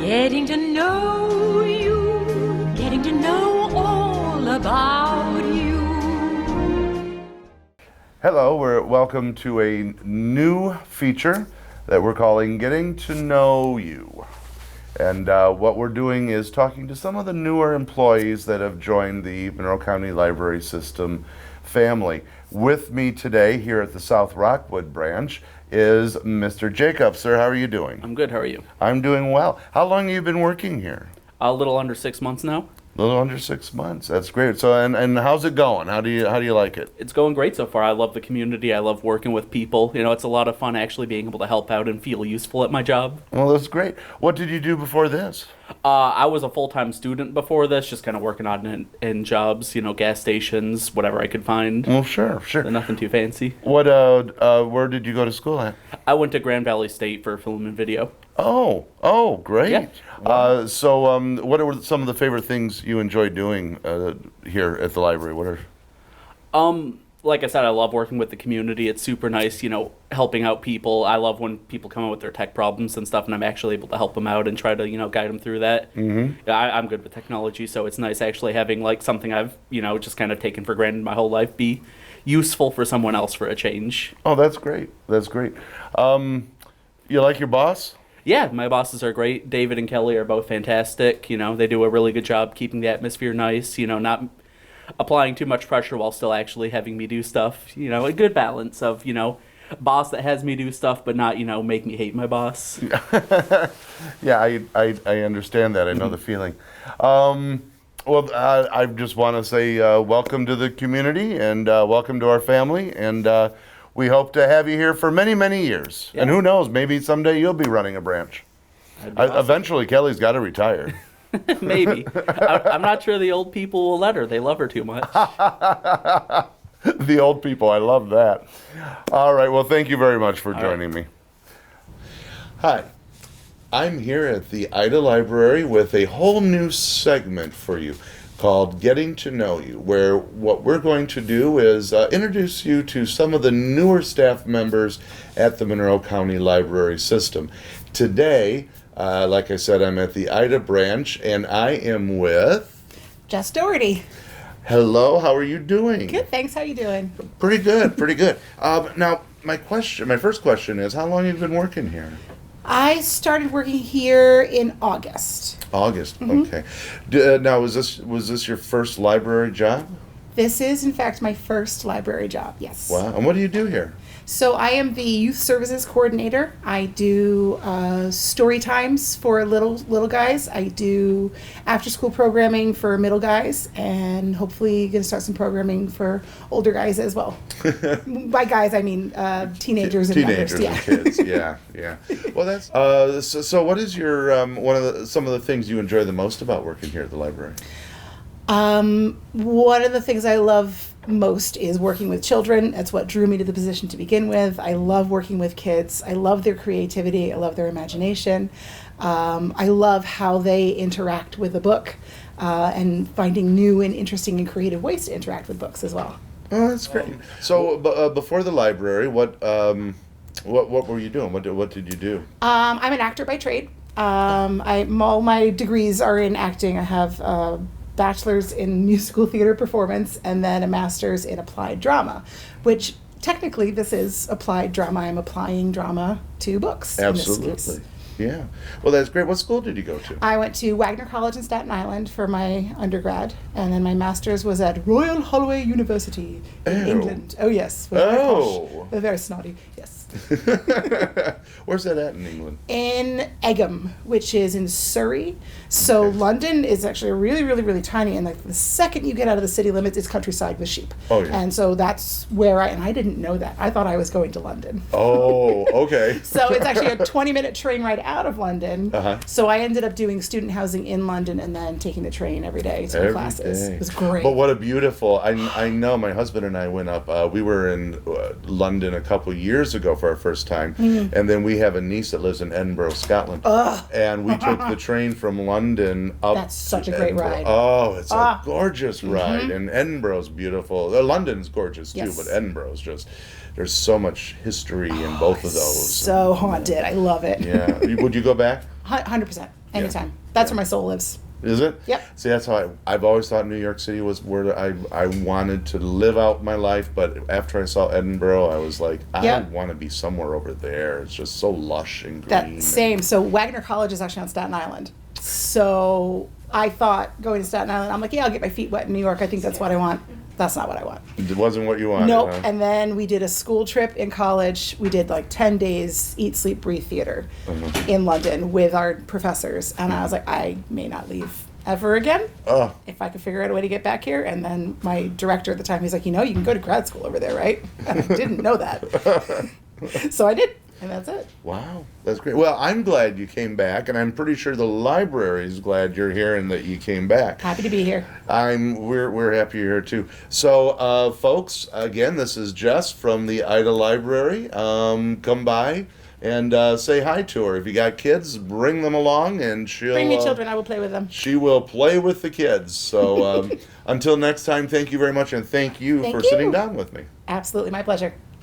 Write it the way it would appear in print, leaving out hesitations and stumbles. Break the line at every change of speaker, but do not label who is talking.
Getting to know you, getting to know all about you.
Hello, welcome to a new feature that we're calling Getting to Know You. And what we're doing is talking to some of the newer employees that have joined the Monroe County Library System family. With me today here at the South Rockwood branch is Mr. Jacob. Sir, how are you doing?
I'm good. How are you?
I'm doing well. How long have you been working here?
A little under 6 months now.
A little under 6 months. That's great. So, and how's it going? How do you like it?
It's going great so far. I love the community. I love working with people. You know, it's a lot of fun actually being able to help out and feel useful at my job.
Well, that's great. What did you do before this?
I was a full-time student before this, just kind of working on in jobs, you know, gas stations, whatever I could find.
Well, sure.
So nothing too fancy.
What? Where did you go to school at?
I went to Grand Valley State for film and video.
Oh, great.
Yeah.
What are some of the favorite things you enjoy doing here at the library? What are?
Like I said, I love working with the community. It's super nice, you know, helping out people. I love when people come in with their tech problems and stuff, and I'm actually able to help them out and try to, you know, guide them through that. Mm-hmm. I'm good with technology, so it's nice actually having, like, something I've, you know, just kind of taken for granted my whole life be useful for someone else for a change.
Oh, that's great. That's great. You like your boss?
Yeah, my bosses are great. David and Kelly are both fantastic. You know, they do a really good job keeping the atmosphere nice, you know, not applying too much pressure while still actually having me do stuff. You know, a good balance of, you know, boss that has me do stuff but not, you know, make me hate my boss.
Yeah, I understand that. I know the feeling. Well, I just want to say welcome to the community and welcome to our family, and we hope to have you here for many, many years. Yeah. And who knows, maybe someday you'll be running a branch.
Awesome.
Eventually, Kelly's got to retire.
Maybe. I'm not sure the old people will let her. They love her too much.
The old people, I love that. All right, well, thank you very much for joining me. Hi, I'm here at the Ida Library with a whole new segment for you called Getting to Know You, where what we're going to do is introduce you to some of the newer staff members at the Monroe County Library System. Today, like I said, I'm at the Ida branch, and I am with
Jess Doherty.
Hello, how are you doing?
Good, thanks. How you doing?
Pretty good, pretty good. Now, my first question is, how long have you been working here?
I started working here in August.
August, okay. Now, was this your first library job?
This is, in fact, my first library job, yes.
Wow, and what do you do here?
So I am the youth services coordinator. I do story times for little guys. I do after school programming for middle guys, and hopefully going to start some programming for older guys as well. By guys, I mean teenagers and
teenagers
youngers.
And kids. Yeah. Well, that's so. What is your some of the things you enjoy the most about working here at the library?
One of the things I love most is working with children. That's what drew me to the position to begin with. I love working with kids. I love their creativity. I love their imagination. I love how they interact with the book and finding new and interesting and creative ways to interact with books as well.
Oh, that's great. So before the library, what were you doing? What did you do?
I'm an actor by trade. All my degrees are in acting. I have bachelor's in musical theater performance and then a master's in applied drama, which technically this is applied drama. I'm applying drama to books.
Absolutely.
In this case.
Yeah. Well, that's great. What school did you go to?
I went to Wagner College in Staten Island for my undergrad, and then my master's was at Royal Holloway University in England. Oh, yes. We're very snotty, yes.
Where's that at in England?
In Egham, which is in Surrey. So okay. London is actually really, really, really tiny, and like the second you get out of the city limits, it's countryside with sheep.
Oh, yeah.
And so that's where and I didn't know that. I thought I was going to London.
Oh, okay.
So it's actually a 20-minute train ride out of London.
Uh-huh.
So I ended up doing student housing in London and then taking the train every day to classes. It was great.
But what a beautiful, I know my husband and I went up, we were in London a couple years ago for our first time, and then we have a niece that lives in Edinburgh, Scotland, and we took the train from London up.
That's such a great ride.
Oh, it's a gorgeous ride, and Edinburgh's beautiful. London's gorgeous too, but Edinburgh's just, there's so much history in both of those.
So haunted. I love it.
Yeah. Would you go back?
100%. Anytime. That's where my soul lives.
Is it?
Yep.
See, that's how I've always thought New York City was where I wanted to live out my life, but after I saw Edinburgh, I was like, I want to be somewhere over there. It's just so lush and green.
Same. So Wagner College is actually on Staten Island. So I thought going to Staten Island, I'm like, yeah, I'll get my feet wet in New York. I think that's what I want. That's not what I want.
It wasn't what you wanted.
Nope.
Huh?
And then we did a school trip in college. We did like 10 days eat, sleep, breathe theater in London with our professors. And I was like, I may not leave ever again if I could figure out a way to get back here. And then my director at the time, he's like, you can go to grad school over there, right? And I didn't know that. So I did. And that's it.
Wow, that's great. Well, I'm glad you came back, and I'm pretty sure the library's glad you're here and that you came back.
Happy to be here.
We're happy you're here too. So, folks, again, this is Jess from the Ida Library. Come by and say hi to her. If you got kids, bring them along, and she'll
bring me children. I will play with them.
She will play with the kids. So, until next time, thank you very much, and thank you for sitting down with me.
Absolutely, my pleasure.